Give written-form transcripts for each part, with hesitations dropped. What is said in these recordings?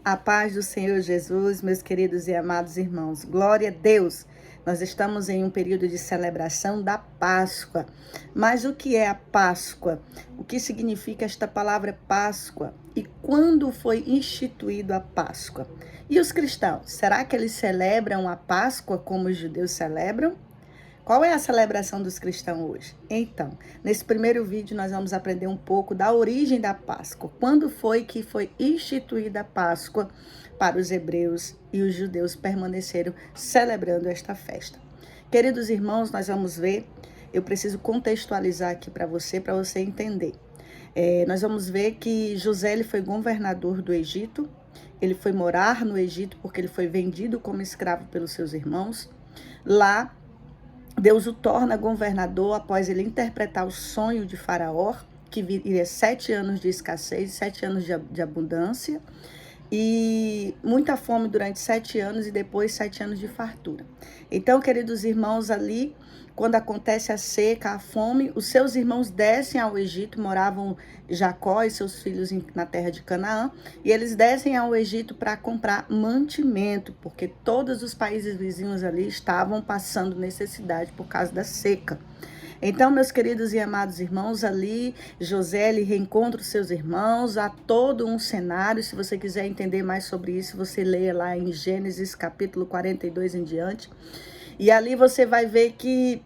A paz do Senhor Jesus, meus queridos e amados irmãos. Glória a Deus. Nós estamos em um período de celebração da Páscoa. Mas o que é a Páscoa? O que significa esta palavra Páscoa? E quando foi instituído a Páscoa? E os cristãos, será que eles celebram a Páscoa como os judeus celebram? Qual é a celebração dos cristãos hoje? Então, nesse primeiro vídeo nós vamos aprender um pouco da origem da Páscoa. Quando foi que foi instituída a Páscoa para os hebreus e os judeus permaneceram celebrando esta festa? Queridos irmãos, nós vamos ver, eu preciso contextualizar aqui para você entender. Nós vamos ver que José ele foi governador do Egito, ele foi morar no Egito porque ele foi vendido como escravo pelos seus irmãos. Lá, Deus o torna governador após ele interpretar o sonho de Faraó, que viria 7 anos de escassez, 7 anos de abundância, e muita fome durante 7 anos e depois 7 anos de fartura. Então, queridos irmãos, ali, quando acontece a seca, a fome, os seus irmãos descem ao Egito, moravam Jacó e seus filhos na terra de Canaã, e eles descem ao Egito para comprar mantimento, porque todos os países vizinhos ali estavam passando necessidade por causa da seca. Então, meus queridos e amados irmãos, ali José ele reencontra os seus irmãos, há todo um cenário. Se você quiser entender mais sobre isso, você leia lá em Gênesis capítulo 42 em diante. E ali você vai ver que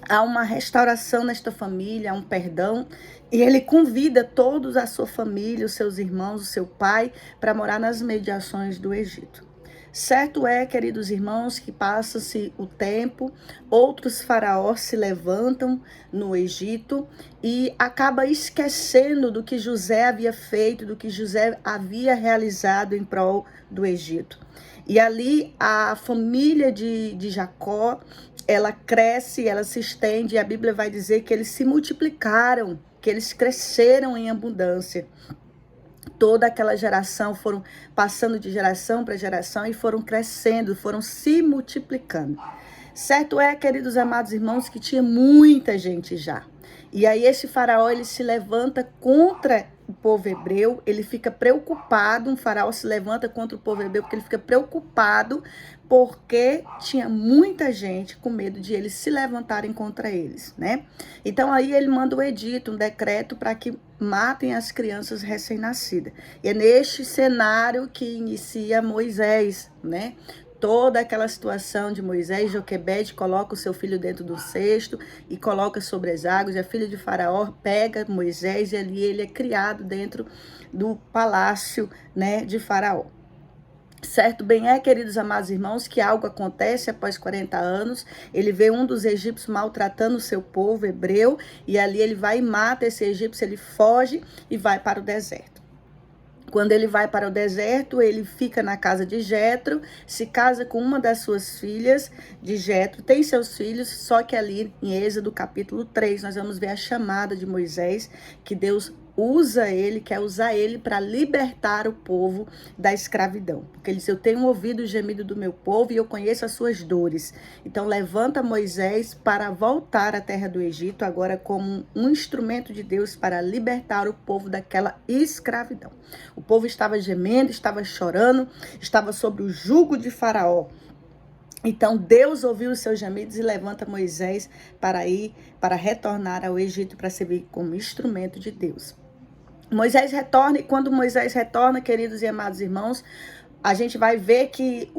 há uma restauração nesta família, há um perdão. E ele convida todos a sua família, os seus irmãos, o seu pai, para morar nas mediações do Egito. Certo é, queridos irmãos, que passa-se o tempo, outros faraós se levantam no Egito e acaba esquecendo do que José havia feito, do que José havia realizado em prol do Egito. E ali a família de Jacó, ela cresce, ela se estende, e a Bíblia vai dizer que eles se multiplicaram, que eles cresceram em abundância. Toda aquela geração foram passando de geração para geração e foram crescendo, foram se multiplicando. Certo é, queridos amados irmãos, que tinha muita gente já. E aí esse faraó, ele se levanta contra o povo hebreu, ele fica preocupado, um faraó se levanta contra o povo hebreu porque ele fica preocupado porque tinha muita gente com medo de eles se levantarem contra eles, né? Então aí ele manda um edito, um decreto para que matem as crianças recém-nascidas. E é neste cenário que inicia Moisés, né? Toda aquela situação de Moisés, Joquebede coloca o seu filho dentro do cesto e coloca sobre as águas, e a filha de Faraó pega Moisés e ali ele é criado dentro do palácio, né, de Faraó. Certo bem queridos amados irmãos, que algo acontece após 40 anos, ele vê um dos egípcios maltratando o seu povo hebreu, e ali ele vai e mata esse egípcio, ele foge e vai para o deserto. Quando ele vai para o deserto, ele fica na casa de Jetro, se casa com uma das suas filhas de Jetro, tem seus filhos, só que ali em Êxodo capítulo 3, nós vamos ver a chamada de Moisés, que Deus usa ele, quer usar ele para libertar o povo da escravidão. Porque ele diz, eu tenho ouvido o gemido do meu povo e eu conheço as suas dores. Então levanta Moisés para voltar à terra do Egito, agora como um instrumento de Deus para libertar o povo daquela escravidão. O povo estava gemendo, estava chorando, estava sob o jugo de Faraó. Então Deus ouviu os seus gemidos e levanta Moisés para retornar ao Egito, para servir como instrumento de Deus. Moisés retorna, e quando Moisés retorna, queridos e amados irmãos, a gente vai ver que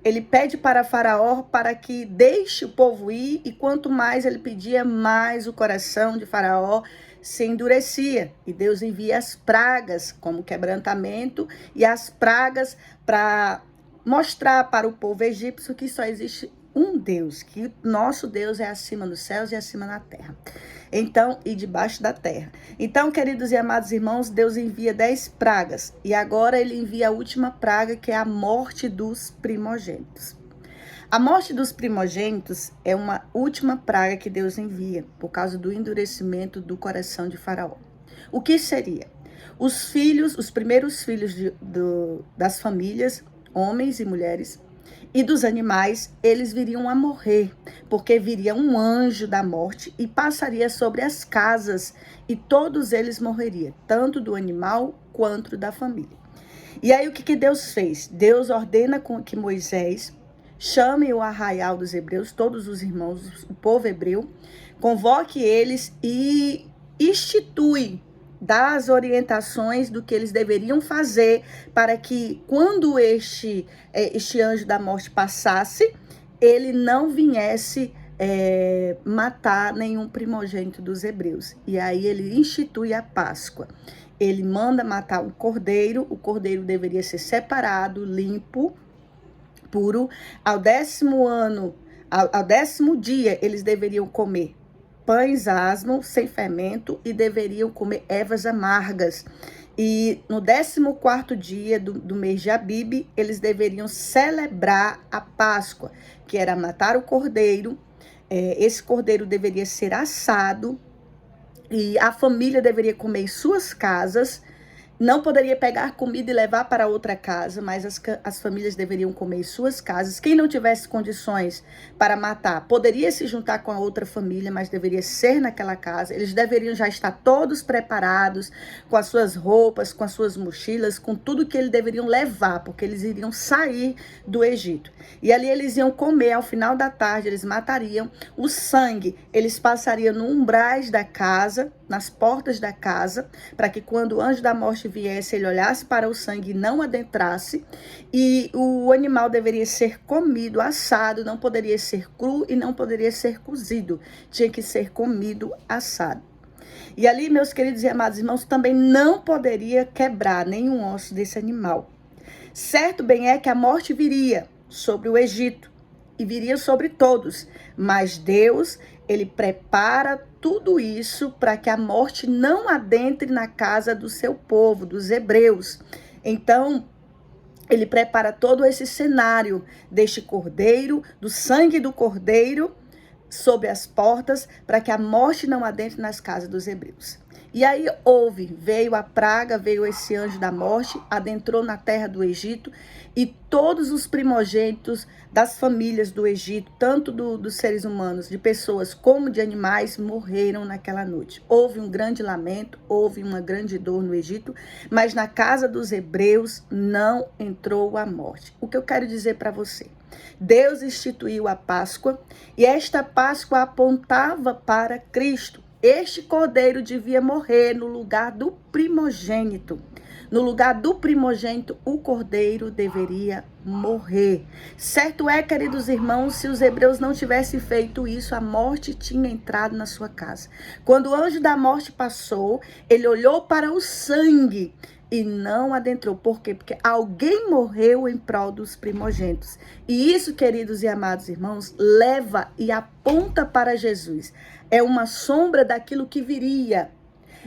ele pede para Faraó para que deixe o povo ir, e quanto mais ele pedia, mais o coração de Faraó se endurecia. E Deus envia as pragas como quebrantamento, e as pragas para mostrar para o povo egípcio que só existe um Deus, que nosso Deus é acima dos céus e acima da terra. Então, e debaixo da terra. Então, queridos e amados irmãos, Deus envia 10 pragas. E agora ele envia a última praga, que é a morte dos primogênitos. A morte dos primogênitos é uma última praga que Deus envia, por causa do endurecimento do coração de Faraó. O que seria? Os filhos, os primeiros filhos das famílias, homens e mulheres, e dos animais, eles viriam a morrer, porque viria um anjo da morte e passaria sobre as casas, e todos eles morreriam, tanto do animal quanto da família. E aí o que Deus fez? Deus ordena que Moisés chame o arraial dos hebreus, todos os irmãos, o povo hebreu, convoque eles e institui das orientações do que eles deveriam fazer para que quando este anjo da morte passasse, ele não viesse matar nenhum primogênito dos hebreus. E aí ele institui a Páscoa. Ele manda matar o cordeiro deveria ser separado, limpo, puro. Ao 10º ano, ao 10º dia, eles deveriam comer pães asmos, sem fermento, e deveriam comer ervas amargas. E no 14º dia do mês de Abibe, eles deveriam celebrar a Páscoa, que era matar o cordeiro. Esse cordeiro deveria ser assado, e a família deveria comer em suas casas. Não poderia pegar comida e levar para outra casa, mas as famílias deveriam comer em suas casas. Quem não tivesse condições para matar, poderia se juntar com a outra família, mas deveria ser naquela casa. Eles deveriam já estar todos preparados, com as suas roupas, com as suas mochilas, com tudo que eles deveriam levar, porque eles iriam sair do Egito. E ali eles iam comer, ao final da tarde, eles matariam o sangue. Eles passariam no umbrais da casa, nas portas da casa, para que quando o anjo da morte viesse, ele olhasse para o sangue e não adentrasse. E o animal deveria ser comido, assado, não poderia ser cru e não poderia ser cozido. Tinha que ser comido, assado. E ali, meus queridos e amados irmãos, também não poderia quebrar nenhum osso desse animal. Certo bem é que a morte viria sobre o Egito e viria sobre todos, mas Deus, ele prepara tudo isso para que a morte não adentre na casa do seu povo, dos hebreus. Então, ele prepara todo esse cenário deste cordeiro, do sangue do cordeiro sobre as portas, para que a morte não adentre nas casas dos hebreus. E aí veio a praga, veio esse anjo da morte, adentrou na terra do Egito, e todos os primogênitos das famílias do Egito, tanto dos seres humanos, de pessoas como de animais, morreram naquela noite. Houve um grande lamento, houve uma grande dor no Egito, mas na casa dos hebreus não entrou a morte. O que eu quero dizer para você? Deus instituiu a Páscoa, e esta Páscoa apontava para Cristo. Este cordeiro devia morrer no lugar do primogênito. No lugar do primogênito, o cordeiro deveria morrer. Certo é, queridos irmãos, se os hebreus não tivessem feito isso, a morte tinha entrado na sua casa. Quando o anjo da morte passou, ele olhou para o sangue e não adentrou. Por quê? Porque alguém morreu em prol dos primogênitos. E isso, queridos e amados irmãos, leva e aponta para Jesus. É uma sombra daquilo que viria.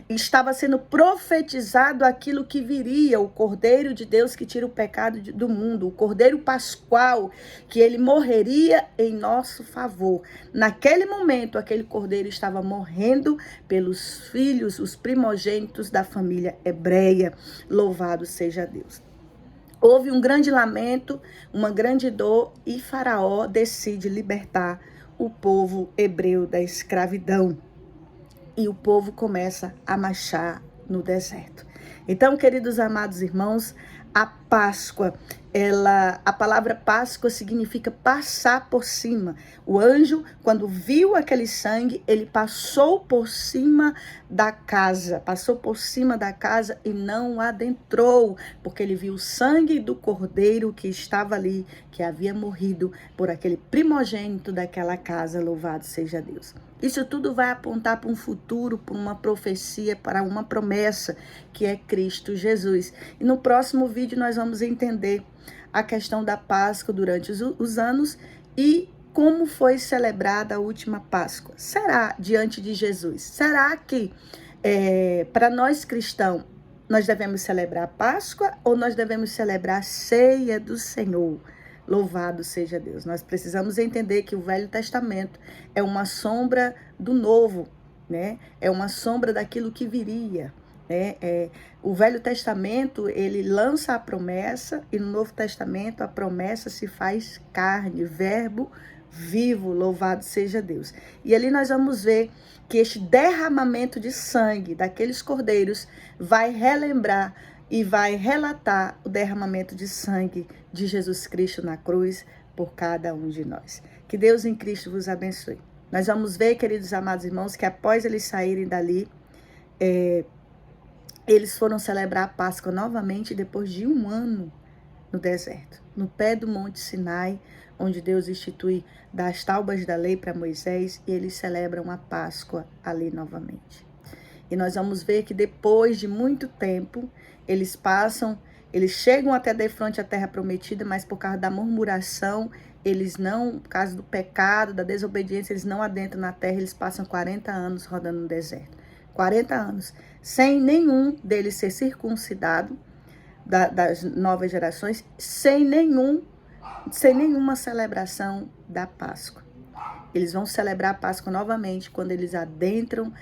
Estava sendo profetizado aquilo que viria, o Cordeiro de Deus que tira o pecado do mundo, o Cordeiro Pascual, que ele morreria em nosso favor. Naquele momento, aquele Cordeiro estava morrendo pelos filhos, os primogênitos da família hebreia. Louvado seja Deus. Houve um grande lamento, uma grande dor, e Faraó decide libertar o povo hebreu da escravidão. E o povo começa a marchar no deserto. Então, queridos amados irmãos, a Páscoa, a palavra Páscoa significa passar por cima. O anjo, quando viu aquele sangue, ele passou por cima da casa, e não adentrou, porque ele viu o sangue do cordeiro que estava ali, que havia morrido por aquele primogênito daquela casa. Louvado seja Deus. Isso tudo vai apontar para um futuro, para uma profecia, para uma promessa, que é Cristo Jesus. E no próximo vídeo nós vamos entender a questão da Páscoa durante os anos e como foi celebrada a última Páscoa. Será diante de Jesus? Será que para nós cristãos nós devemos celebrar a Páscoa ou nós devemos celebrar a ceia do Senhor? Louvado seja Deus. Nós precisamos entender que o Velho Testamento é uma sombra do Novo, né? É uma sombra daquilo que viria. O Velho Testamento, ele lança a promessa, e no Novo Testamento a promessa se faz carne, verbo vivo, louvado seja Deus. E ali nós vamos ver que este derramamento de sangue daqueles cordeiros vai relembrar e vai relatar o derramamento de sangue de Jesus Cristo na cruz por cada um de nós. Que Deus em Cristo vos abençoe. Nós vamos ver, queridos amados irmãos, que após eles saírem dali, eles foram celebrar a Páscoa novamente depois de 1 ano no deserto, no pé do Monte Sinai, onde Deus institui das tábuas da lei para Moisés, e eles celebram a Páscoa ali novamente. E nós vamos ver que depois de muito tempo, eles chegam até defronte à terra prometida, mas por causa da murmuração, eles não, por causa do pecado, da desobediência, eles não adentram na terra, eles passam 40 anos rodando no deserto. 40 anos, sem nenhum deles ser circuncidado, das novas gerações, sem nenhuma celebração da Páscoa. Eles vão celebrar a Páscoa novamente quando eles adentram,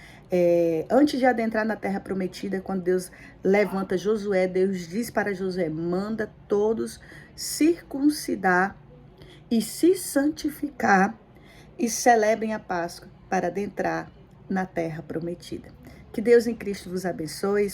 antes de adentrar na terra prometida, quando Deus levanta Josué, Deus diz para Josué, manda todos circuncidar e se santificar e celebrem a Páscoa para adentrar na terra prometida. Que Deus em Cristo vos abençoe.